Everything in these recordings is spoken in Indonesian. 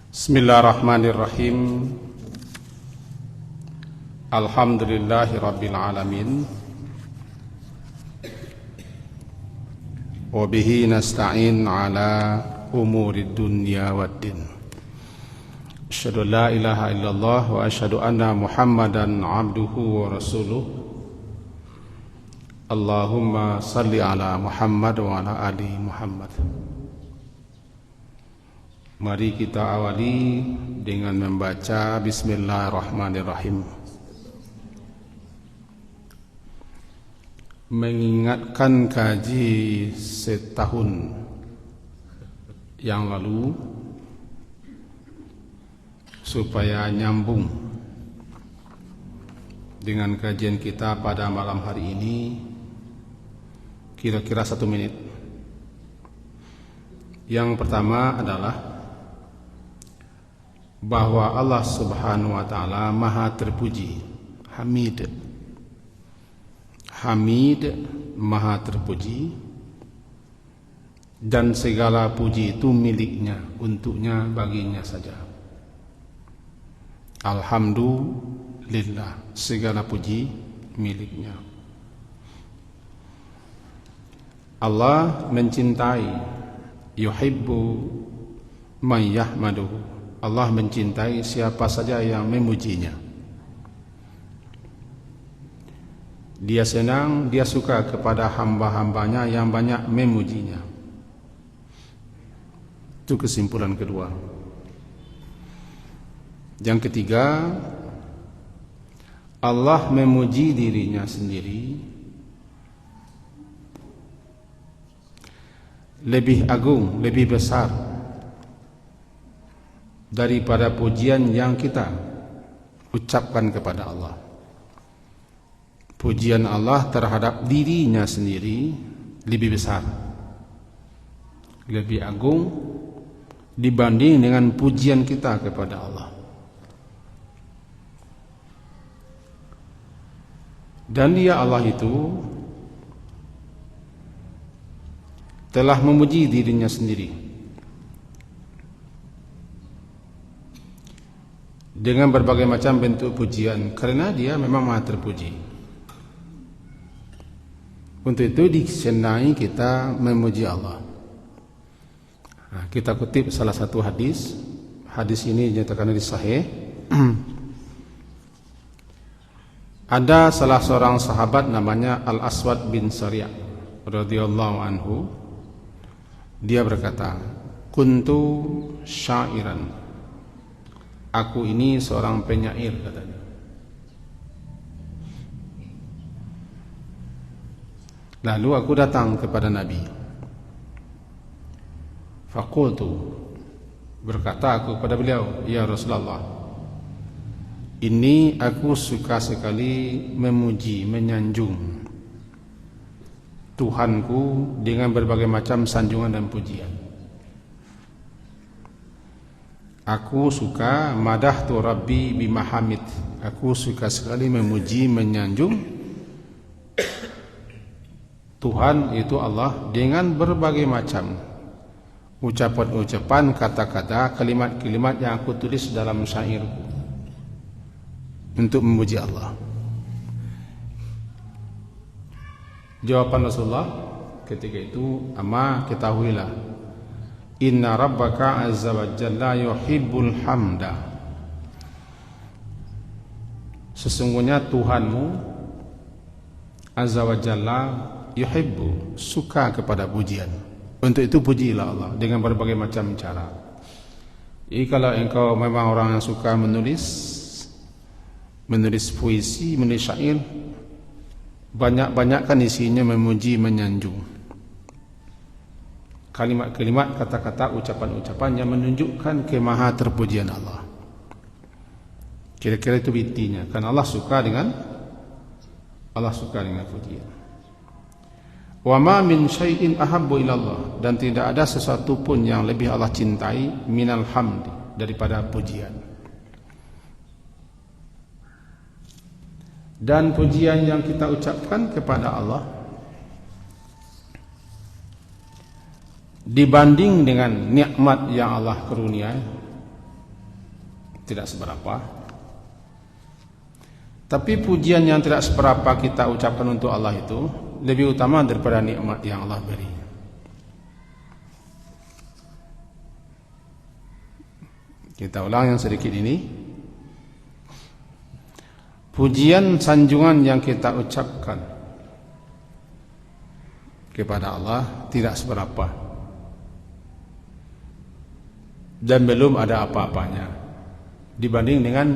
Bismillahirrahmanirrahim. Alhamdulillahi rabbil alamin. Wa bihi nasta'in ala umuri dunya waddin. Asyhadu an la ilaha illallah wa asyhadu anna Muhammadan abduhu wa rasuluh. Allahumma salli ala Muhammad wa ala ali Muhammad. Mari kita awali dengan membaca Bismillahirrahmanirrahim. Mengingatkan kaji setahun yang lalu supaya nyambung dengan kajian kita pada malam hari ini, kira-kira 1 menit. Yang pertama adalah bahwa Allah Subhanahu wa ta'ala maha terpuji, Hamid, maha terpuji, dan segala puji itu miliknya, untuknya, baginya saja. Alhamdulillah, segala puji miliknya. Allah mencintai, yuhibbu man yahmaduhu. Allah mencintai siapa saja yang memujinya. Dia senang, dia suka kepada hamba-hambanya yang banyak memujinya. Itu kesimpulan kedua. Yang ketiga, Allah memuji dirinya sendiri lebih agung, lebih besar daripada pujian yang kita ucapkan kepada Allah. Pujian Allah terhadap dirinya sendiri lebih besar, lebih agung dibanding dengan pujian kita kepada Allah. Dan dia, Allah itu telah memuji dirinya sendiri dengan berbagai macam bentuk pujian, karena dia memang maha terpuji. Untuk itu disenangi kita memuji Allah. Nah, kita kutip salah satu hadis. Hadis ini dinyatakan hadis sahih. Ada salah seorang sahabat namanya Al-Aswad bin Sari' radhiyallahu anhu. Dia berkata, "Kuntu syairan." Aku ini seorang penyair, katanya. Lalu aku datang kepada Nabi. Faqultu, berkata aku kepada beliau, "Ya Rasulullah, ini aku suka sekali memuji, menyanjung Tuhanku dengan berbagai macam sanjungan dan pujian. Aku suka madahtu Rabbi bimahamid. Aku suka sekali memuji, menyanjung Tuhan itu Allah dengan berbagai macam ucapan-ucapan, kata-kata, kalimat-kalimat yang aku tulis dalam syairku untuk memuji Allah." Jawaban Rasulullah ketika itu, "Amma ketahuilah, inna rabbaka azza wa jalla yuhibbul hamda." Sesungguhnya Tuhanmu azza wa jalla yuhibbu, suka kepada pujian. Untuk itu pujilah Allah dengan berbagai macam cara. Jadi kalau engkau memang orang yang suka menulis puisi, menulis syair, banyak-banyakkan isinya memuji, menyanjung kalimat-kalimat, kata-kata, ucapan-ucapan yang menunjukkan kemaha terpujian Allah. Kira-kira itu intinya. Kan Allah suka dengan pujian. Wa ma min syai'in ahabbu ilallah, dan tidak ada sesuatu pun yang lebih Allah cintai minal hamdi, daripada pujian. Dan pujian yang kita ucapkan kepada Allah dibanding dengan nikmat yang Allah karuniai, tidak seberapa. Tapi pujian yang tidak seberapa kita ucapkan untuk Allah itu lebih utama daripada nikmat yang Allah beri. Kita ulang yang sedikit ini. Pujian sanjungan yang kita ucapkan kepada Allah tidak seberapa dan belum ada apa-apanya dibanding dengan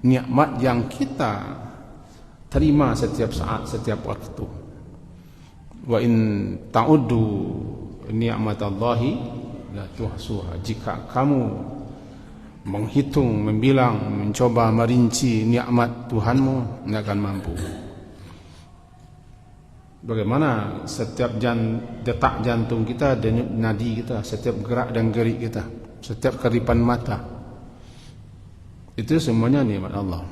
nikmat yang kita terima setiap saat, setiap waktu. Wa in ta'uddu ni'matallahi la tuhsuha. Jika kamu menghitung, membilang, mencoba merinci nikmat Tuhanmu, tidak akan mampu. Bagaimana setiap detak jantung kita, denyut nadi kita, setiap gerak dan gerik kita, setiap keripan mata, itu semuanya nikmat Allah.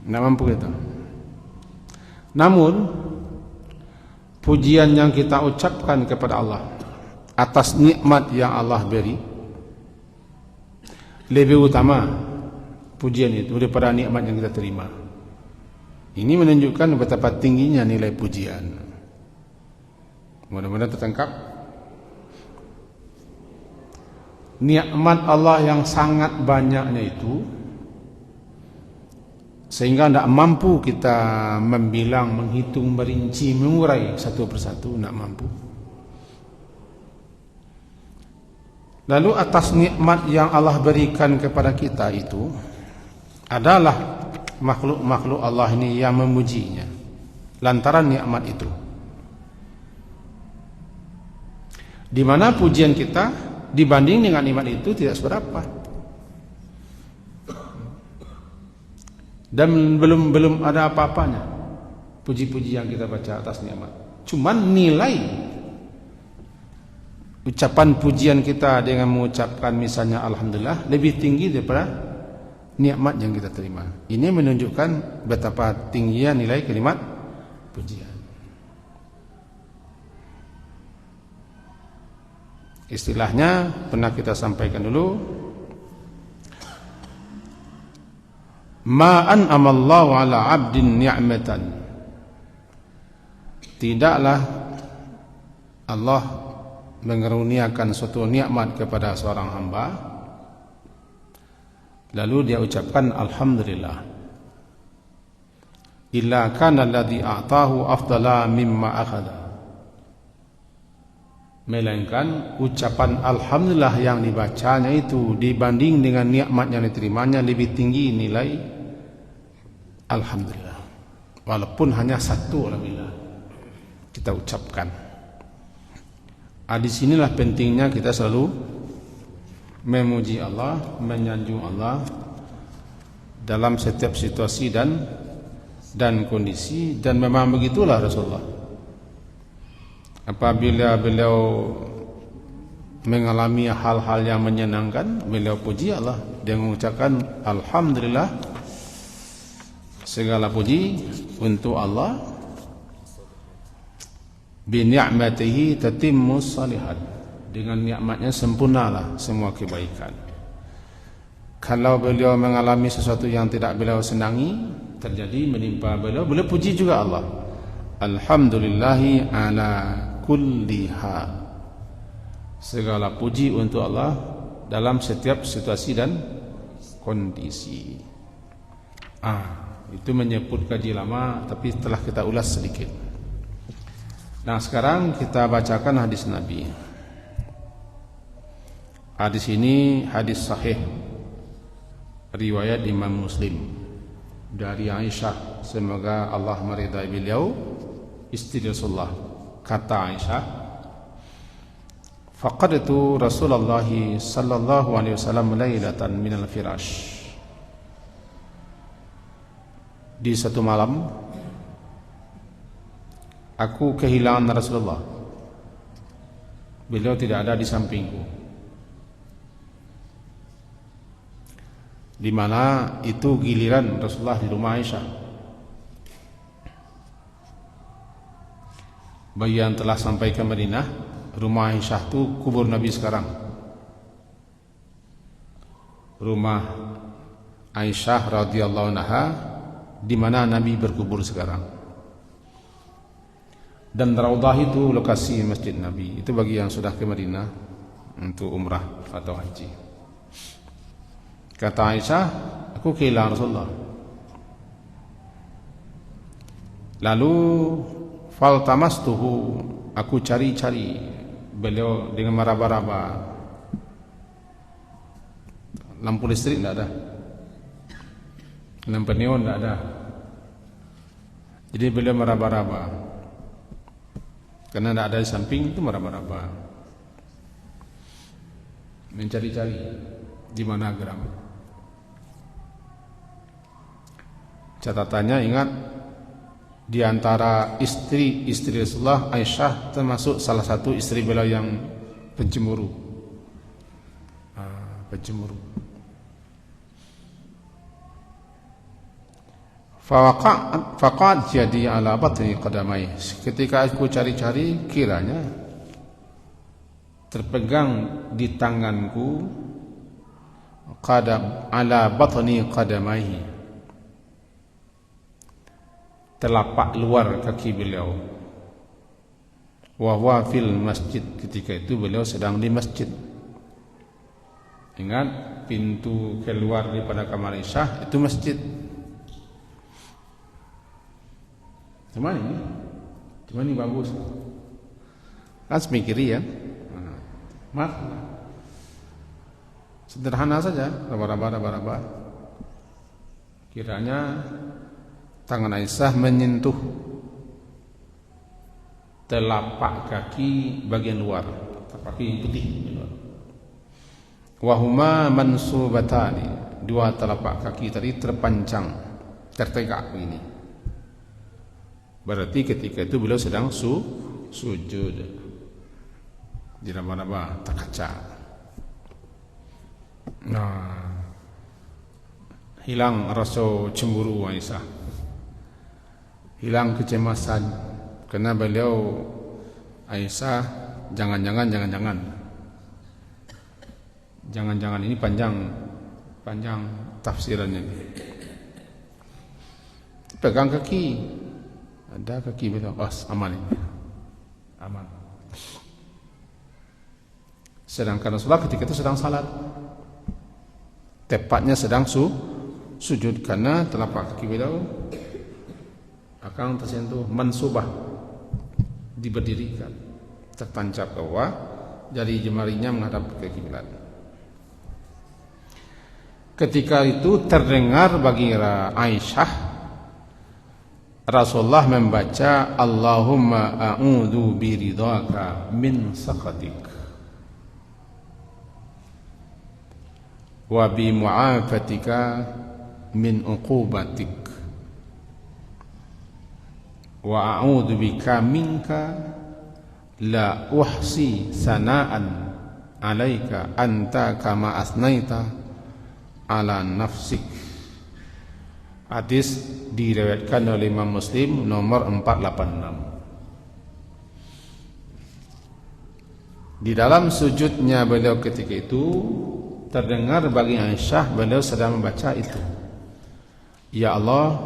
Tidak mampu kita. Namun pujian yang kita ucapkan kepada Allah atas nikmat yang Allah beri lebih utama pujian itu daripada nikmat yang kita terima. Ini menunjukkan betapa tingginya nilai pujian. Mudah-mudahan tertangkap. Nikmat Allah yang sangat banyaknya itu sehingga tidak mampu kita membilang, menghitung, merinci, mengurai satu persatu, tidak mampu. Lalu atas nikmat yang Allah berikan kepada kita itu adalah makhluk-makhluk Allah ini yang memujinya lantaran nikmat itu. Di mana pujian kita dibanding dengan nikmat itu tidak seberapa. Dan belum ada apa-apanya puji-puji yang kita baca atas nikmat. Cuman nilai ucapan pujian kita dengan mengucapkan misalnya alhamdulillah lebih tinggi daripada nikmat yang kita terima. Ini menunjukkan betapa tingginya nilai kalimat pujian. Istilahnya pernah kita sampaikan dulu, ma an'amallahu ala 'abdin ni'matan. Tidaklah Allah mengaruniakan suatu nikmat kepada seorang hamba lalu dia ucapkan alhamdulillah illa kana alladhi a'tahu afdala mimma akhadha, melainkan ucapan alhamdulillah yang dibacanya itu dibanding dengan nikmat yang diterimanya lebih tinggi nilai alhamdulillah, walaupun hanya satu alhamdulillah kita ucapkan. Di sinilah pentingnya kita selalu memuji Allah, menyanjung Allah dalam setiap situasi dan kondisi, dan memang begitulah Rasulullah. Apabila beliau mengalami hal-hal yang menyenangkan, beliau puji Allah dengan mengucapkan alhamdulillah, segala puji untuk Allah. Bi ni'matihi tatimmu shalihat, dengan nikmatnya sempurnalah semua kebaikan. Kalau beliau mengalami sesuatu yang tidak beliau senangi terjadi menimpa beliau puji juga Allah. Alhamdulillahi ala kulli hal, segala puji untuk Allah dalam setiap situasi dan kondisi. Itu menyebut kaji lama, tapi telah kita ulas sedikit. Nah, sekarang kita bacakan hadis Nabi. Hadis ini hadis sahih riwayat Imam Muslim dari Aisyah, semoga Allah meridai beliau, istri Rasulullah. Kata Aisyah, faqadtu Rasulullah sallallahu alaihi wasallam lailatan minal firash. Di satu malam aku kehilangan Rasulullah. Beliau tidak ada di sampingku. Di mana itu giliran Rasulullah di rumah Aisyah. Bagi yang telah sampai ke Madinah, rumah Aisyah itu kubur Nabi sekarang. rumah Aisyah radhiyallahu anha di mana Nabi berkubur sekarang. Dan Raudhah itu lokasi masjid Nabi. Itu bagi yang sudah ke Madinah untuk umrah atau haji. Kata Aisyah, aku kehilangan Rasulullah. Lalu faltamastuhu, aku cari-cari beliau dengan meraba-raba. Lampu listrik tidak ada, lampu neon tidak ada. Jadi beliau meraba-raba, karena tidak ada di samping itu meraba-raba, mencari-cari di mana geram. Catatannya, ingat, di antara istri Rasulullah, Aisyah termasuk salah satu istri beliau yang pencemburu. Pencemburu. Faqad jadi ala batni qadamai. Ketika aku cari-cari, kiranya terpegang di tanganku qadam ala batni qadamai, telapak luar kaki beliau. Wa huwa fil masjid, ketika itu beliau sedang di masjid. Ingat, pintu keluar daripada kamar Aisyah itu masjid. Cuma ini bagus. Kan semikiri ya. Maaf. Sederhana saja, raba-raba. Kiranya tangan Aisyah menyentuh telapak kaki bagian luar, telapak kaki putih luar. Wahuma mansubatani, dua telapak kaki tadi terpancang, tertegak begini. Berarti ketika itu beliau sedang sujud. Di raba-raba terkaca. Nah, hilang rasa cemburu Aisyah, hilang kecemasan, karena beliau Aisyah jangan-jangan ini panjang tafsirannya. Pegang kaki, ada kaki beliau, aman ini, aman. Sedangkan Rasulullah ketika itu sedang salat, tepatnya sedang sujud, karena telapak kaki beliau akan tersentuh mansubah, diberdirikan, tertancap ke bawah, jari jemarinya menghadap ke kiblat. Ketika itu terdengar bagi Aisyah, Rasulullah membaca Allahumma a'udzu biridhaka min sakhatik wa bi mu'afatika min uqubatik wa a'udzu bika minka la uhsi sana'an 'alaika anta kama asnaita 'ala nafsik. Hadis diriwayatkan oleh Imam Muslim nomor 486. Di dalam sujudnya beliau ketika itu terdengar bagi Aisyah, beliau sedang membaca itu. Ya Allah,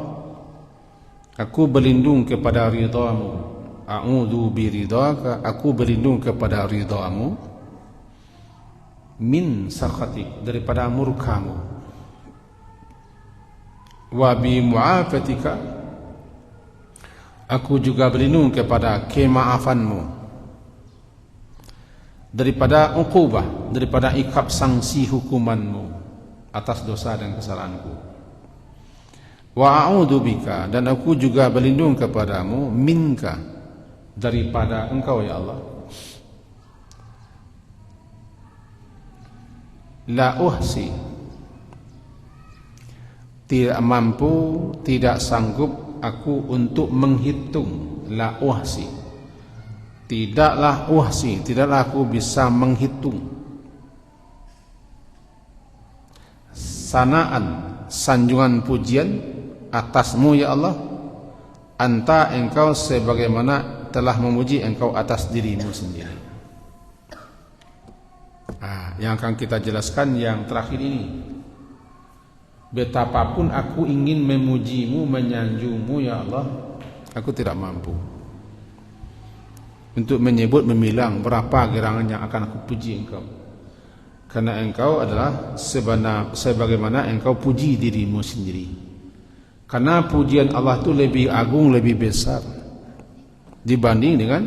aku berlindung kepada ridhamu. A'udzu biridhaka, aku berlindung kepada ridhamu. Min sakhatik, daripada murkamu. Wa bi mu'afatika, aku juga berlindung kepada kemaafanmu, daripada uqubah, daripada ikab sanksi hukumanmu atas dosa dan kesalahanku. Wa a'udzu bika, dan aku juga berlindung kepadamu, minka, daripada engkau ya Allah. La uhsi, tidak mampu, tidak sanggup aku untuk menghitung. La uhsi, tidaklah aku bisa menghitung. Sanaan, sanjungan pujian atasmu ya Allah. Anta, engkau sebagaimana telah memuji engkau atas dirimu sendiri. Yang akan kita jelaskan yang terakhir ini. betapapun aku ingin memujimu, menyanjungmu ya Allah, aku tidak mampu untuk menyebut, memilang berapa gerangan yang akan aku puji engkau. Karena engkau adalah sebagaimana engkau puji dirimu sendiri. Karena pujian Allah itu lebih agung, lebih besar dibanding dengan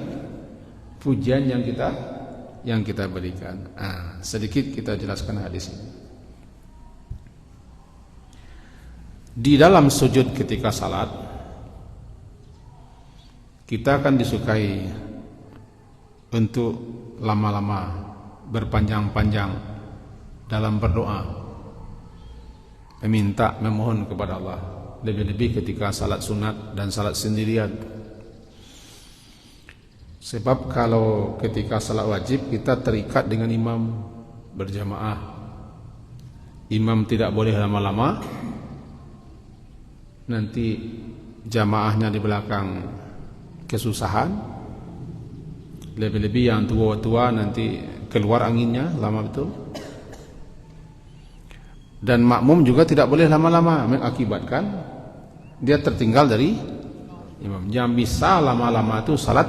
pujian yang kita berikan. Sedikit kita jelaskan hadis ini. Di dalam sujud ketika salat, kita akan disukai untuk lama-lama, berpanjang-panjang dalam berdoa, meminta, memohon kepada Allah. Lebih-lebih ketika salat sunat dan salat sendirian. Sebab kalau ketika salat wajib kita terikat dengan imam berjamaah, imam tidak boleh lama-lama, nanti jamaahnya di belakang kesusahan. Lebih-lebih yang tua-tua nanti keluar anginnya lama betul. Dan makmum juga tidak boleh lama-lama, mengakibatkan dia tertinggal dari imam. Yang bisa lama-lama itu salat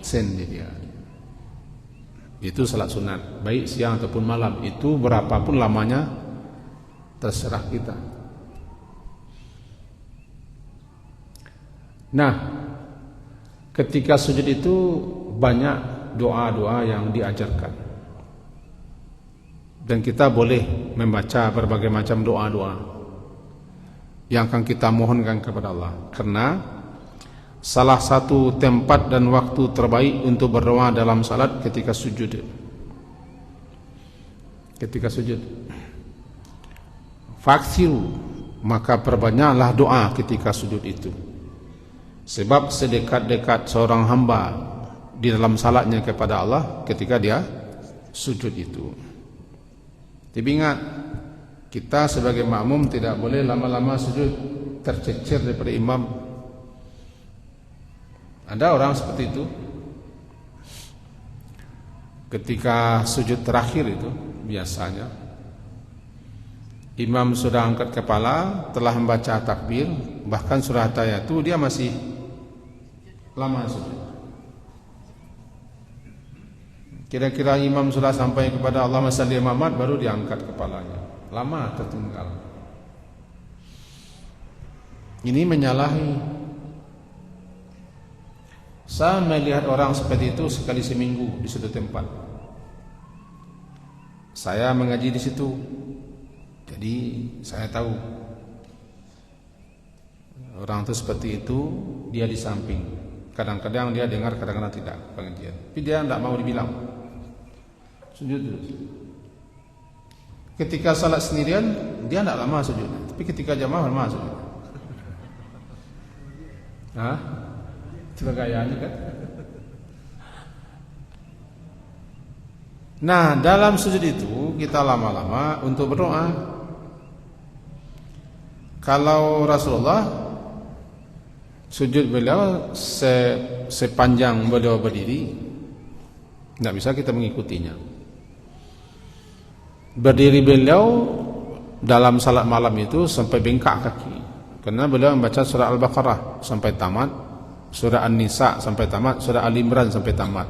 sendirian. Itu salat sunat, baik siang ataupun malam. Itu berapapun lamanya terserah kita. Nah, ketika sujud itu banyak doa-doa yang diajarkan, dan kita boleh membaca berbagai macam doa-doa yang akan kita mohonkan kepada Allah. Karena salah satu tempat dan waktu terbaik untuk berdoa dalam salat ketika sujud. Ketika sujud, faksiru, maka perbanyaklah doa ketika sujud itu. Sebab sedekat-dekat seorang hamba di dalam salatnya kepada Allah ketika dia sujud itu. Tapi ingat, kita sebagai makmum tidak boleh lama-lama sujud, tercecer daripada imam. Ada orang seperti itu. Ketika sujud terakhir itu biasanya imam sudah angkat kepala, telah membaca takbir, bahkan surah At-Tahiyyat itu dia masih lama sujud. Kira-kira imam sudah sampai kepada Allahumma shalli Muhammad, baru diangkat kepalanya. Lama tertinggal. Ini menyalahi. Saya melihat orang seperti itu sekali seminggu di suatu tempat. Saya mengaji di situ, jadi saya tahu orang itu seperti itu. Dia di samping, kadang-kadang dia dengar, kadang-kadang tidak pengajian, tapi dia tidak mau dibilang, sujud terus. Ketika salat sendirian dia tidak lama sujud, tapi ketika jamaah lama sujud. Itu gayanya kan. Nah, dalam sujud itu kita lama-lama untuk berdoa. Kalau Rasulullah sujud beliau sepanjang beliau berdiri, tidak bisa kita mengikutinya. Berdiri beliau dalam salat malam itu sampai bengkak kaki, karena beliau membaca surah Al-Baqarah sampai tamat, surah An-Nisa sampai tamat, surah Al-Imran sampai tamat.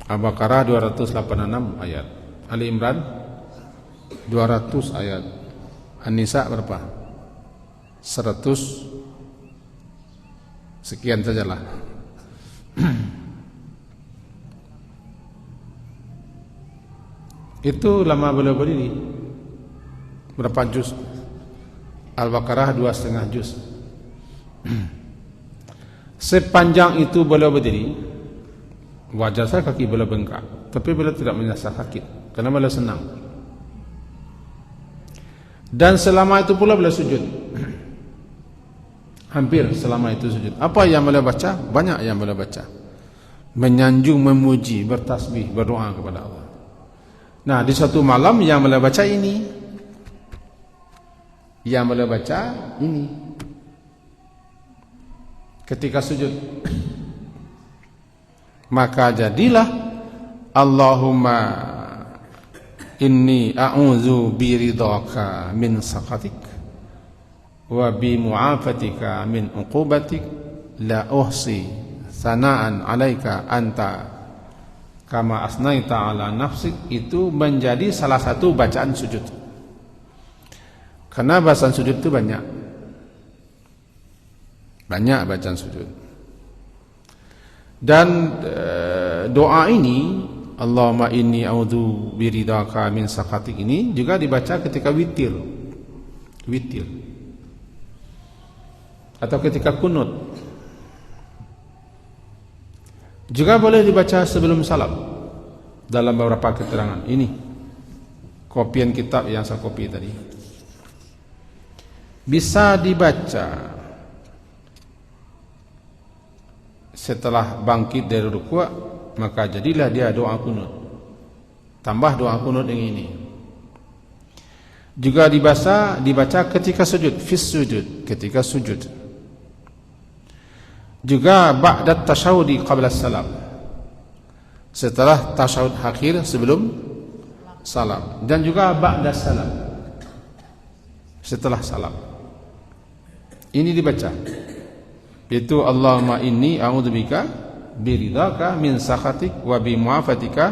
Al-Baqarah 286 ayat, Al-Imran 200 ayat, An-Nisa berapa? 100 sekian sajalah. Itu lama beliau berdiri. Berapa juz? Al-Baqarah 2,5 juz. Sepanjang itu beliau berdiri, wajar saya kaki beliau bengkak, tapi beliau tidak merasa sakit karena beliau senang. Dan selama itu pula beliau sujud. Hampir selama itu sujud. Apa yang beliau baca? Banyak yang beliau baca. Menyanjung, memuji, bertasbih, berdoa kepada Allah. Nah, di satu malam yang beliau baca ini. Yang beliau baca ini. Ketika sujud. Maka jadilah Allahumma inni a'udzu biridhaka min sakhatik wa bi mu'afatika min uqubatik la uhsi sana'an 'alaika anta kama asnaita 'ala nafsik. Itu menjadi salah satu bacaan sujud. Karena bacaan sujud itu banyak bacaan sujud. Dan doa ini, Allahumma inni a'udzu biridhaka min sakhatik, ini juga dibaca ketika witir atau ketika kunut. Juga boleh dibaca sebelum salam dalam beberapa keterangan. Ini kopian kitab yang saya copy tadi. Bisa dibaca setelah bangkit dari rukuk, maka jadilah dia doa kunut. Tambah doa kunut yang ini. Juga dibaca ketika sujud, ketika sujud. Juga ba'da tasyahudi qabla salam, setelah tasyahud akhir sebelum salam. Dan juga ba'da salam, setelah salam. Ini dibaca. Itu Allahumma inni a'udzubika biridhaka min sakhatik wa bi mu'afatika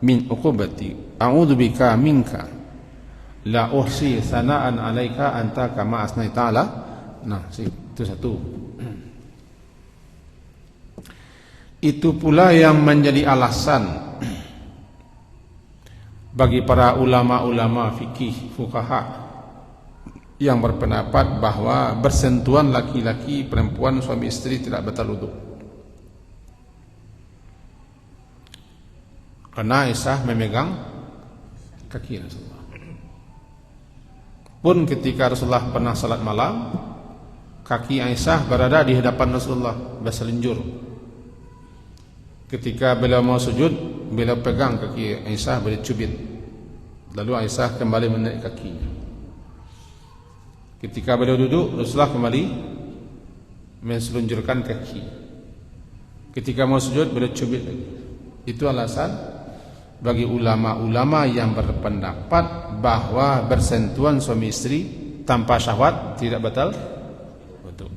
min uqubatik. A'udzubika minka la uhsi sana'an 'alaika anta kama asnaita 'ala. Nah, itu satu. Itu pula yang menjadi alasan bagi para ulama-ulama fikih, fuqaha yang berpendapat bahwa bersentuhan laki-laki perempuan suami istri tidak batal wudu. Karena Aisyah memegang kaki Rasulullah. Pun ketika Rasulullah pernah salat malam, kaki Aisyah berada di hadapan Rasulullah berselinjur. Ketika beliau mau sujud, beliau pegang kaki Aisyah, beliau cubit. Lalu Aisyah kembali menaik kakinya. Ketika beliau duduk, Rasulullah kembali menselunjurkan kaki. Ketika mau sujud, beliau cubit lagi. Itu alasan bagi ulama-ulama yang berpendapat bahwa bersentuhan suami istri tanpa syahwat tidak batal wudu.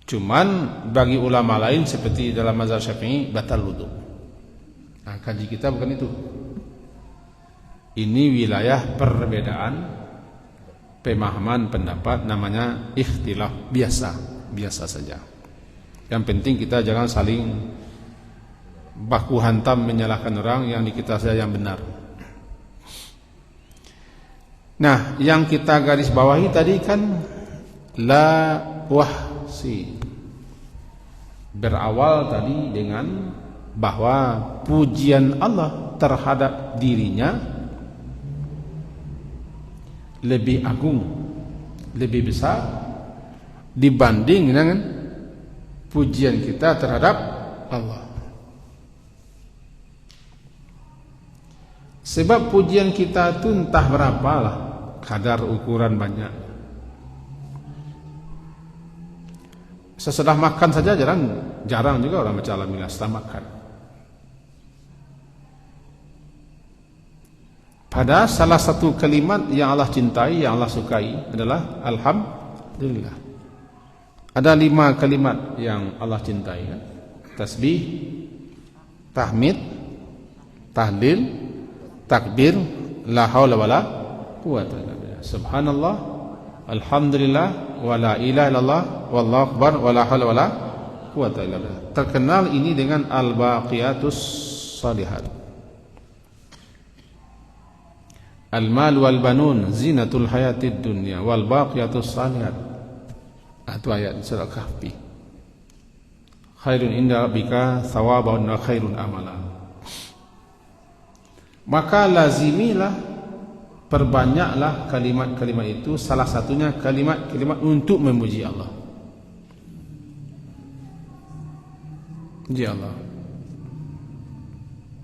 Cuman bagi ulama lain seperti dalam mazhab Syafi'i batal wudu. Nah, kaji kita bukan itu. Ini wilayah perbedaan pemahaman pendapat, namanya ikhtilaf, biasa saja. Yang penting kita jangan saling baku hantam menyalahkan orang yang di kita saja yang benar. Nah, yang kita garis bawahi tadi kan la wahsi, berawal tadi dengan bahwa pujian Allah terhadap dirinya lebih agung, lebih besar dibanding dengan pujian kita terhadap Allah. Sebab pujian kita itu entah berapalah kadar ukuran banyak. Sesudah makan saja jarang juga orang baca alhamdulillah setelah makan. Ada salah satu kalimat yang Allah cintai, yang Allah sukai adalah alhamdulillah. Ada 5 kalimat yang Allah cintai kan? Tasbih, tahmid, tahlil, takbir, la haula wala quwwata illa billah. Subhanallah, alhamdulillah, wala ilaha illallah, wallahu akbar, wala haula wala quwwata illa billah. Terkenal ini dengan al-baqiyatus shalihat. Al-mal wal banun zinatul hayatid dunya wal baqiyatus shalihat. Itu ayat surah Kahfi. Khairun inda rabbika thawaban wa khairun amala. Maka lazimilah, perbanyaklah kalimat-kalimat itu, salah satunya kalimat-kalimat untuk memuji Allah. Puji Allah.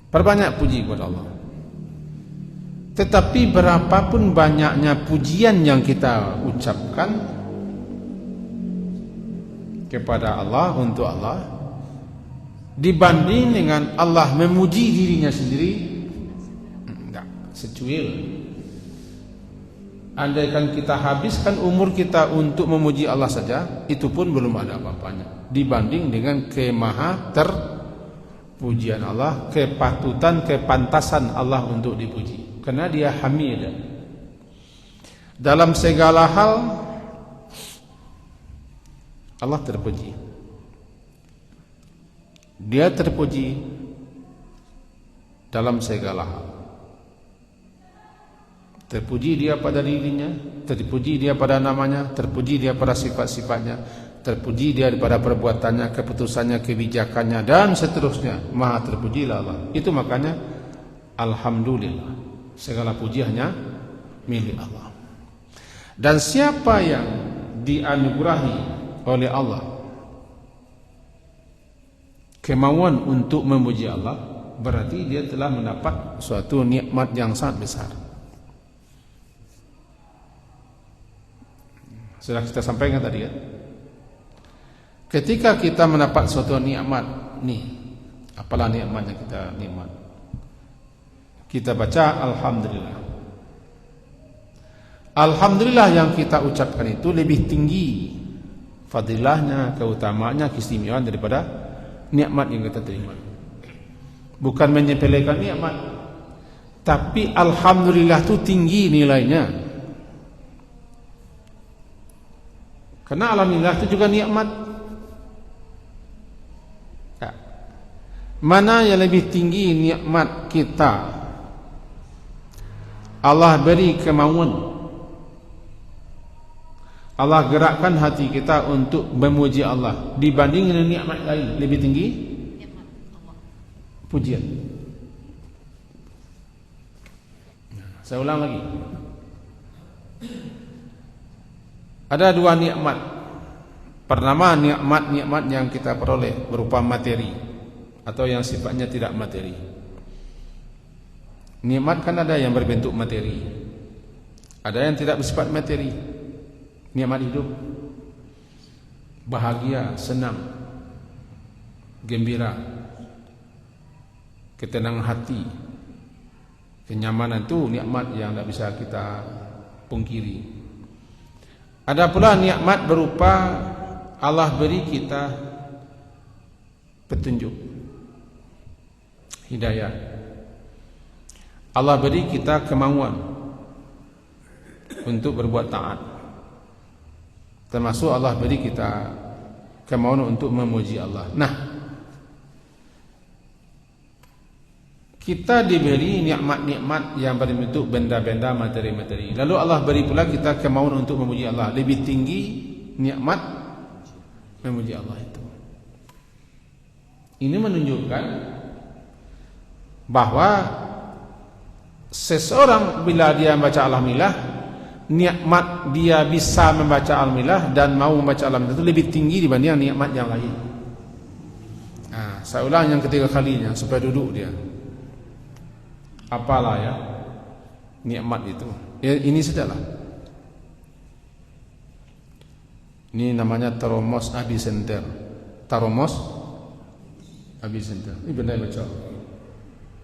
Perbanyak puji kepada Allah. Tetapi berapapun banyaknya pujian yang kita ucapkan kepada Allah, untuk Allah, dibanding dengan Allah memuji dirinya sendiri, enggak. secuil. Andaikan kita habiskan umur kita untuk memuji Allah saja, itu pun belum ada apa-apanya dibanding dengan kemaha terpujian Allah, kepatutan, kepantasan Allah untuk dipuji. Karena dia hamid. Dalam segala hal Allah terpuji. Dia terpuji dalam segala hal. Terpuji dia pada dirinya, terpuji dia pada namanya, terpuji dia pada sifat-sifatnya, terpuji dia pada perbuatannya, keputusannya, kebijakannya, dan seterusnya. Maha terpujilah Allah. Itu makanya alhamdulillah, segala puji hanya milik Allah. Dan siapa yang dianugerahi oleh Allah kemauan untuk memuji Allah, berarti dia telah mendapat suatu nikmat yang sangat besar. Sudah kita sampaikan tadi kan, ketika kita mendapat suatu nikmat, nih apalah nikmatnya kita nikmat, kita baca alhamdulillah. Alhamdulillah yang kita ucapkan itu lebih tinggi fadilahnya, keutamaannya, keistimewaan daripada nikmat yang kita terima. Bukan menyepelekan nikmat, tapi alhamdulillah itu tinggi nilainya. Karena alhamdulillah itu juga nikmat. Ya. Mana yang lebih tinggi nikmat kita? Allah beri kemauan, Allah gerakkan hati kita untuk memuji Allah dibanding dengan nikmat lain. Lebih tinggi pujian. Saya ulang lagi. Ada dua nikmat. Pertama, nikmat yang kita peroleh berupa materi atau yang sifatnya tidak materi. Nikmat kan ada yang berbentuk materi, ada yang tidak bersifat materi. Nikmat hidup, bahagia, senang, gembira, ketenangan hati, kenyamanan, itu nikmat yang tidak bisa kita pungkiri. Ada pula nikmat berupa Allah beri kita petunjuk, hidayah. Allah beri kita kemauan untuk berbuat taat. Termasuk Allah beri kita kemauan untuk memuji Allah. Nah, kita diberi nikmat-nikmat yang berbentuk benda-benda materi-materi. Lalu Allah beri pula kita kemauan untuk memuji Allah. Lebih tinggi nikmat memuji Allah itu. Ini menunjukkan bahwa seseorang bila dia membaca alhamdulillah, nikmat dia bisa membaca alhamdulillah dan mau membaca alhamdulillah itu lebih tinggi dibanding nikmat yang lain. Nah, saya ulang yang ketiga kalinya supaya duduk dia. Apalah ya nikmat itu? Ya, ini sajalah. Ini namanya Taromos Abicenter. Taromos Abicenter. Ini benda yang baca.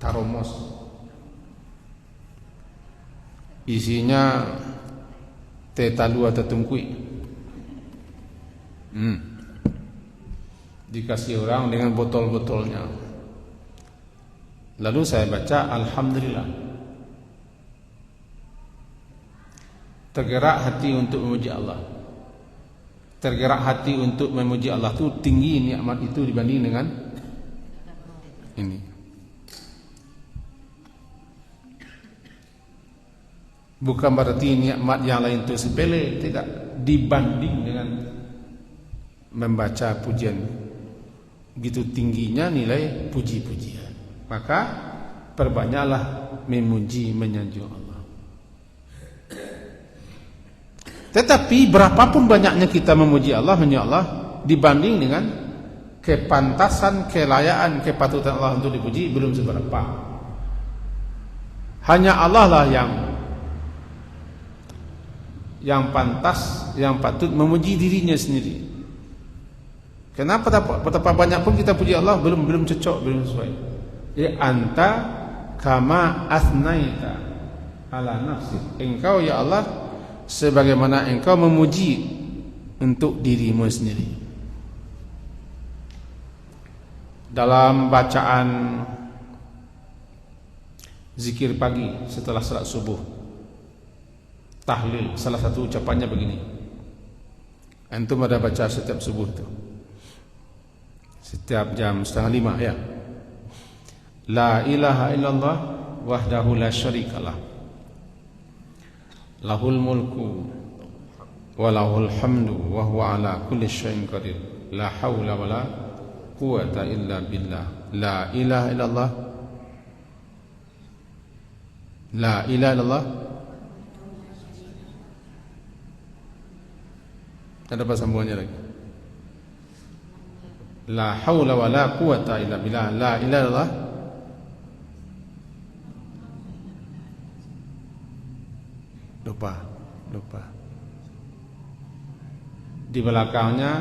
Taromos. Isinya teh talu atau tungkui. Dikasih orang dengan botol-botolnya. Lalu saya baca alhamdulillah. Tergerak hati untuk memuji Allah. Tergerak hati untuk memuji Allah itu tinggi nikmat itu dibanding dengan ini. Bukan berarti nikmat yang lain itu sepele, tidak. Dibanding dengan membaca pujian, begitu tingginya nilai puji-pujian. Maka perbanyaklah memuji menyanjung Allah. Tetapi berapapun banyaknya kita memuji Allah, dibanding dengan kepantasan, kelayaan, kepatutan Allah untuk dipuji belum seberapa. Hanya Allah lah yang pantas, yang patut memuji dirinya sendiri. Kenapa betapa banyak pun kita puji Allah belum cocok, belum sesuai. Ya anta kama asnaita ala nafsik. Engkau ya Allah sebagaimana engkau memuji untuk dirimu sendiri. Dalam bacaan zikir pagi setelah salat subuh, tahlil, salah satu ucapannya begini. Antum ada baca setiap subuh itu, setiap jam 4:30 ya. La ilaha illallah wahdahu la syarikalah, lahul mulku wa lahul hamdu wa huwa ala kulli syai'in qadir, la haula wa la quwata illa billah, la ilaha illallah, la ilaha illallah. Ada apa sambungannya lagi? La haula wa la quwata illa billah, la ilaha illallah. Lupa. Di belakangnya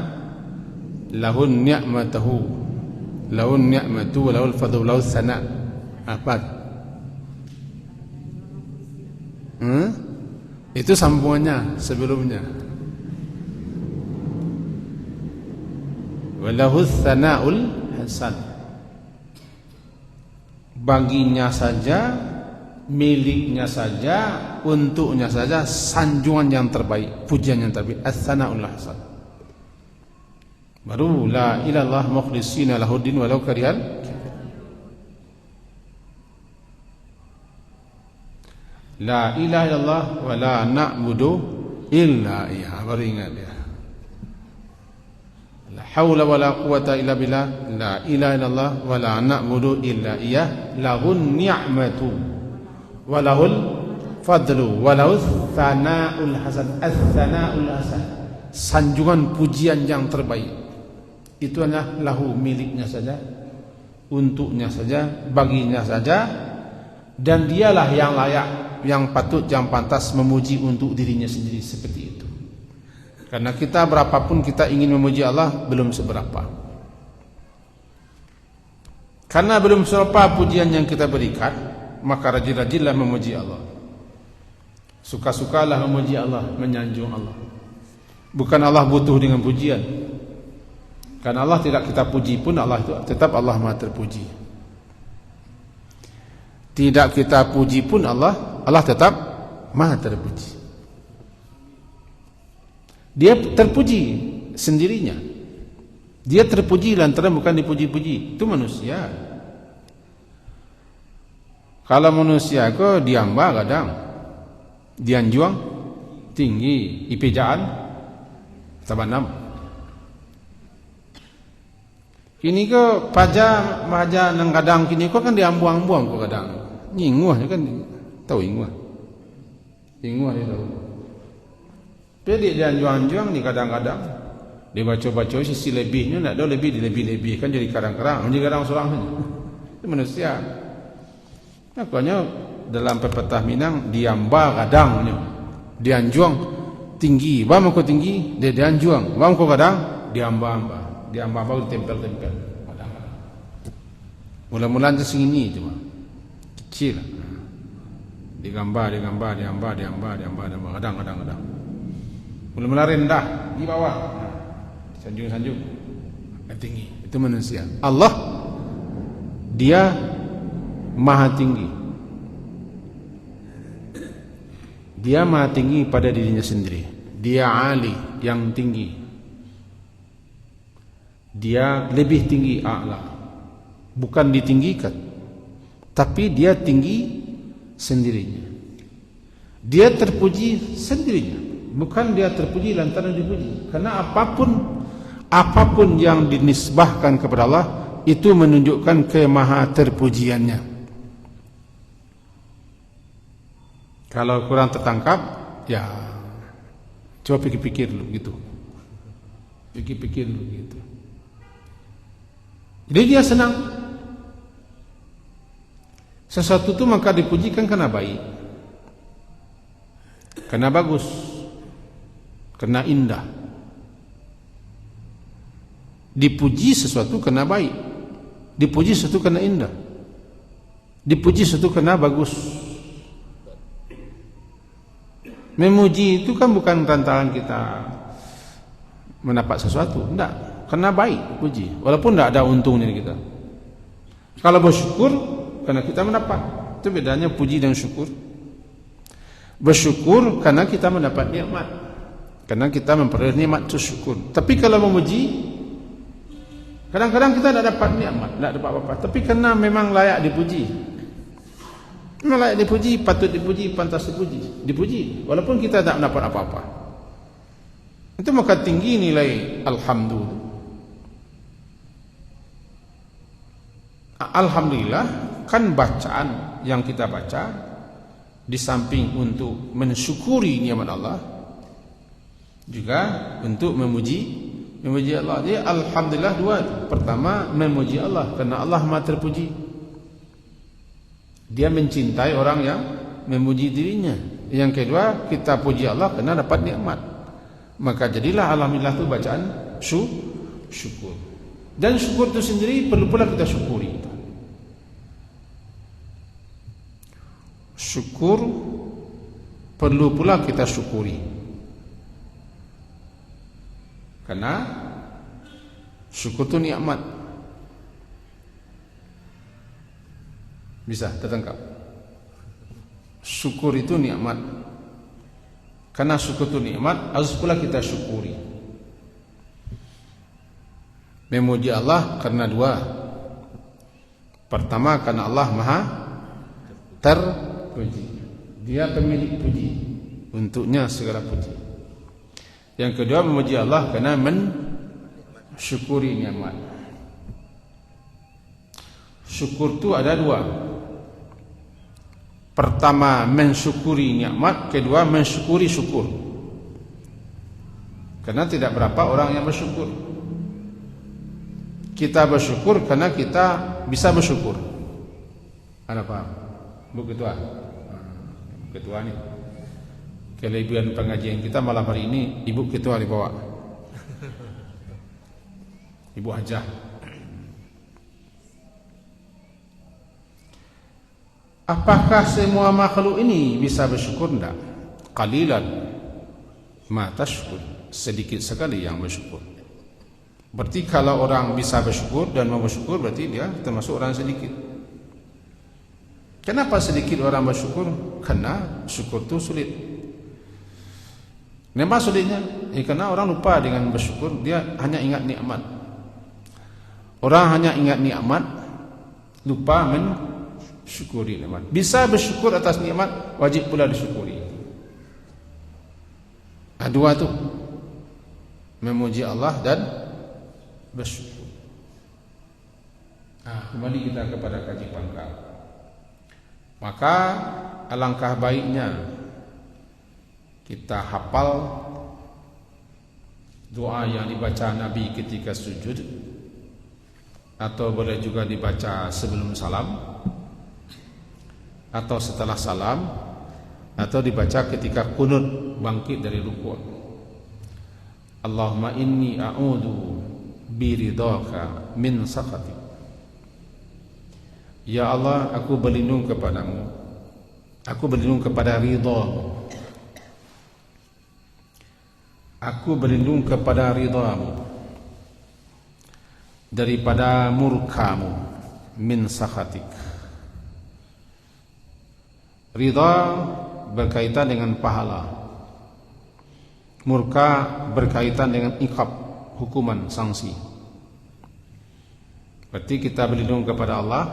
lahun ni'matahu, lahun ni'matu wa lahul fadlu wa lahus sana. Apa? Itu sambungannya sebelumnya. Walahus sana'ul hasan. Baginya saja, miliknya saja, untuknya saja sanjungan yang terbaik, pujian yang terbaik, as-sana'ul hasan. Baru la ilallah mukhlishina lahuddin walau karihal. La ilaha illallah wa la na'budu illa iyyah. Baru ingat ya. La haula wa la quwata illa billah, la ilaha illallah wa la na'budu illa iyyah, lahun ni'matu wa lahul fadlu wa lahus tsana'ul hasan. As-tsana'ul hasan, sanjungan pujian yang terbaik. Itu adalah lahu, miliknya saja, untuknya saja, baginya saja, dan dialah yang layak, yang patut, yang pantas memuji untuk dirinya sendiri, seperti itu. Karena kita berapapun kita ingin memuji Allah, belum seberapa. Karena belum seberapa pujian yang kita berikan, maka rajin-rajinlah memuji Allah. Suka-sukalah memuji Allah, menyanjung Allah. Bukan Allah butuh dengan pujian. Karena Allah tidak kita puji pun, Allah itu tetap Allah Maha terpuji. Tidak kita puji pun Allah tetap Maha terpuji. Dia terpuji sendirinya. Dia terpuji lantaran bukan dipuji-puji. Itu manusia. Kalau manusia kok diamba kadang, dianjuang tinggi, ipejaan tabanam. Kini ko paja maja nang kadang kini ko kan diambuang-ambuang ko kadang. Nyinguah kan tahu inguah. Inguah dia tahu. Jadi dia anjuang-anjuang ni kadang-kadang dia baca-baca sisi lebihnya nak ada lebih dilebih-lebih kan jadi kadang-kadang jadi kadang seorang saja. Itu manusia. Makanya dalam pepatah Minang diamba kadangnya. Dianjuang tinggi, bam ko tinggi, dia dianjuang. Bam ko kadang diamba-amba. Diamba-amba ditempel-tempel. Mula-mulanya segini cuma kecil. Digambar, kadang-kadang. Mula-mula rendah di bawah, sanjung-sanjung, tinggi. Itu manusia. Allah, dia maha tinggi. Dia maha tinggi pada dirinya sendiri. Dia ali, yang tinggi. Dia lebih tinggi, a'la. Bukan ditinggikan, tapi dia tinggi sendirinya. Dia terpuji sendirinya, bukan dia terpuji lantaran dipuji. Karena apapun yang dinisbahkan kepada Allah itu menunjukkan kemaha terpujiannya. Kalau kurang tertangkap, ya coba pikir-pikir dulu gitu. Pikir-pikir dulu gitu. Jadi dia senang. Sesuatu itu maka dipujikan karena baik, karena bagus, karena indah. Dipuji sesuatu karena baik, dipuji sesuatu karena indah, dipuji sesuatu karena bagus. Memuji itu kan bukan rantaran kita mendapat sesuatu, enggak. Karena baik puji, walaupun enggak ada untungnya kita. Kalau bersyukur karena kita mendapat, itu bedanya puji dan syukur. Bersyukur karena kita mendapat nikmat, karena kita memperoleh nikmat itu syukur. Tapi kalau memuji, kadang-kadang kita tidak dapat nikmat, tidak dapat apa-apa, tapi karena memang layak dipuji. Memang layak dipuji, patut dipuji, pantas dipuji, walaupun kita tidak mendapat apa-apa. Itu maka tinggi nilai alhamdulillah. Alhamdulillah kan bacaan yang kita baca di samping untuk mensyukuri nikmat Allah, juga untuk memuji Allah. Jadi alhamdulillah dua. Pertama, memuji Allah karena Allah Maha terpuji. Dia mencintai orang yang memuji dirinya. Yang kedua, kita puji Allah karena dapat nikmat. Maka jadilah alhamdulillah itu bacaan syukur. Dan syukur itu sendiri perlu pula kita syukuri. Syukur perlu pula kita syukuri. Karena syukur itu nikmat. Bisa tertangkap? Syukur itu nikmat. Karena syukur itu nikmat, harus pula kita syukuri. Memuji Allah karena dua. Pertama, karena Allah Maha terpuji. Dia pemilik puji, untuknya segala puji. Yang kedua, memuji Allah karena mensyukuri nikmat. Syukur itu ada dua. Pertama, mensyukuri nikmat. Kedua, mensyukuri syukur. Karena tidak berapa orang yang bersyukur. Kita bersyukur karena kita bisa bersyukur. Ada paham? Bu Ketua. Ketua nih. Kelebihan pengajian kita malam hari ini Ibu Ketua dibawa. Ibu Hajah. Apakah semua makhluk ini bisa bersyukur? Tidak. Qalilan ma tashkur. Sedikit sekali yang bersyukur. Berarti kalau orang bisa bersyukur dan mau bersyukur, berarti dia termasuk orang sedikit. Kenapa sedikit orang bersyukur? Karena syukur itu sulit. Kenapa sulitnya? Karena orang lupa dengan bersyukur, dia hanya ingat nikmat. Orang hanya ingat nikmat, lupa mensyukuri nikmat. Bisa bersyukur atas nikmat, wajib pula disyukuri. Dua tu, memuji Allah dan bersyukur. Kembali kita kepada kaji pangkal. Maka alangkah baiknya kita hafal doa yang dibaca Nabi ketika sujud, atau boleh juga dibaca sebelum salam, atau setelah salam, atau dibaca ketika kunut bangkit dari rukuk. Allahumma inni a'udzu biridhaka min sakhatik. Ya Allah, aku berlindung kepadamu. Aku berlindung kepada ridhamu. Aku berlindung kepada ridhamu daripada murkamu, min sakhatik. Ridha berkaitan dengan pahala, murka berkaitan dengan iqab, hukuman, sanksi. Berarti kita berlindung kepada Allah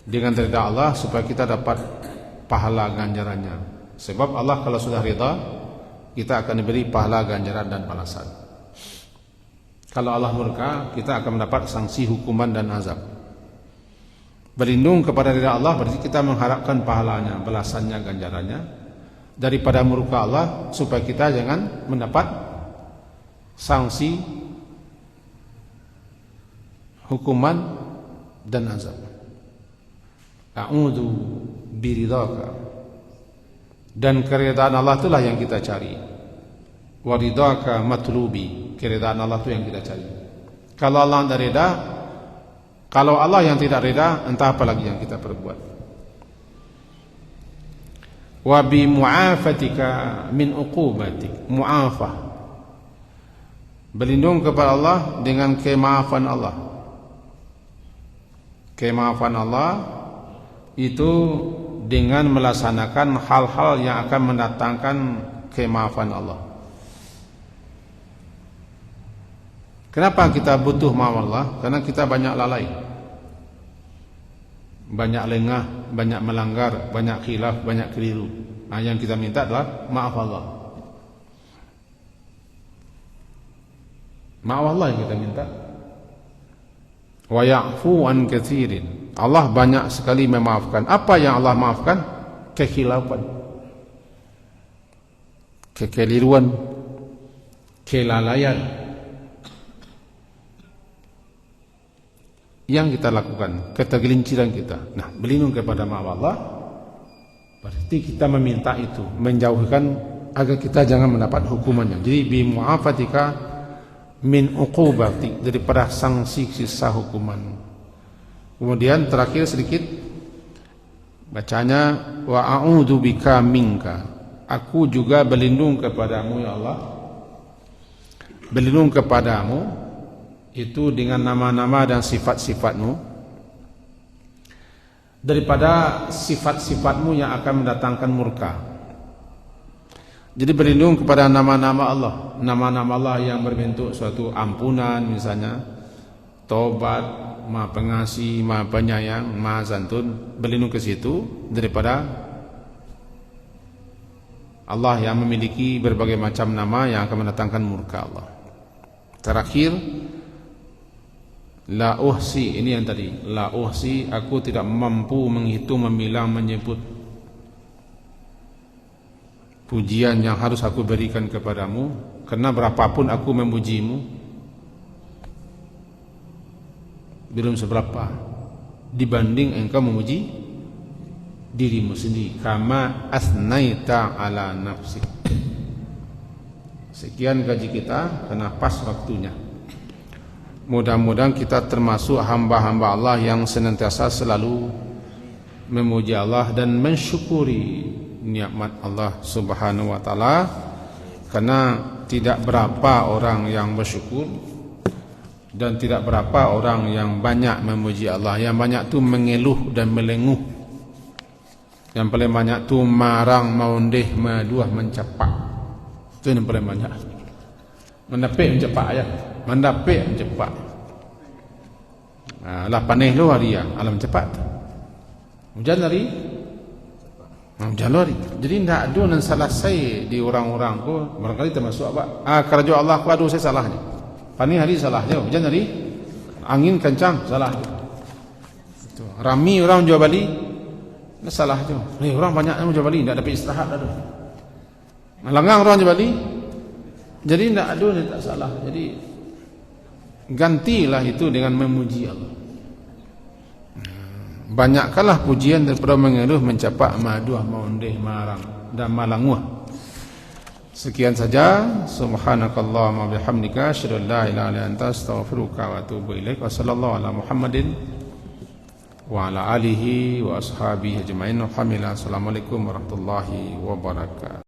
dengan ridha Allah supaya kita dapat pahala ganjarannya. Sebab Allah kalau sudah ridha, kita akan diberi pahala ganjaran dan balasan. Kalau Allah murka, kita akan mendapat sanksi, hukuman dan azab. Berlindung kepada ridha Allah berarti kita mengharapkan pahalanya, balasannya, ganjarannya daripada murka Allah, supaya kita jangan mendapat sanksi, hukuman dan azab. A'udzu biridhaka. Dan keridhaan Allah itulah yang kita cari. Waridhaka matlubi. Keridhaan Allah itu yang kita cari. Kalau Allah tidak reda, kalau Allah yang tidak reda, entah apa lagi yang kita perbuat. wa bi mu'afatika min uqubatik. Mu'afah, berlindung kepada Allah dengan kemaafan Allah. Kemaafan Allah itu dengan melaksanakan hal-hal yang akan mendatangkan kemaafan Allah. Kenapa kita butuh maaf Allah? Karena kita banyak lalai, banyak lengah, banyak melanggar, banyak khilaf, banyak keliru. Yang kita minta adalah maaf Allah. Maaf Allah yang kita minta. Wa ya'fu an katsirin. Allah banyak sekali memaafkan. Apa yang Allah maafkan? Kekhilafan, kekeliruan, kelalaian yang kita lakukan, ketergelinciran kita. Nah, berlindung kepada maaf Allah berarti kita meminta itu, menjauhkan agar kita jangan mendapat hukumannya. Jadi bi mu'afatika min uqubati, daripada sanksi sisa hukuman. Kemudian terakhir sedikit bacanya, wa a'udzu bika minka, aku juga berlindung kepadamu ya Allah. Berlindung kepadamu itu dengan nama-nama dan sifat-sifatmu, daripada sifat-sifatmu yang akan mendatangkan murka. Jadi berlindung kepada nama-nama Allah, nama-nama Allah yang berbentuk suatu ampunan, misalnya taubat, Maha Pengasih, Maha Penyayang, Maha Santun. Berlindung ke situ daripada Allah yang memiliki berbagai macam nama yang akan mendatangkan murka Allah. Terakhir, la uhsi, ini yang tadi, la uhsi, aku tidak mampu menghitung, membilang, menyebut pujian yang harus aku berikan kepadamu, karena berapapun aku memujimu belum seberapa dibanding engkau memuji dirimu sendiri. Kama asnaita ala nafsi. Sekian gaji kita karena pas waktunya. Mudah-mudahan kita termasuk hamba-hamba Allah yang senantiasa selalu memuji Allah dan mensyukuri nikmat Allah Subhanahu wa taala, karena tidak berapa orang yang bersyukur dan tidak berapa orang yang banyak memuji Allah. Yang banyak tu mengeluh dan melenguh. Yang paling banyak tu marang, maundih, maduah, mencapak. Itu yang paling banyak. Mendapik mencapak ya. Mendapik mencapak. Lah panih lu hari ya, alam cepat. Hujan hari. Hujan hari. Jadi tidak ada yang salah saya di orang-orang ku, barangkali termasuk apa? Kerja Allah ku, aduh saya salahnya. Panih hari salahnya, hujan hari, angin kencang salahnya. Rami orang jual bali, salah tu. Orang banyak yang jual bali, tidak dapat istirahat dah tu. Langgang orang jual bali, jadi tidak ada yang tak salah. Jadi gantilah itu dengan memuji Allah. Banyakkanlah pujian daripada mengeluh, mencapak, maduah, maundih, marang dan malanguah. Sekian saja. Subhanakallahumma bihamdika asyhadu an la ilaha illa anta astaghfiruka wa atubu ilaik. Wa sallallahu ala Muhammadin wa ala alihi wa ashabihi ajmain. Assalamualaikum warahmatullahi wabarakatuh.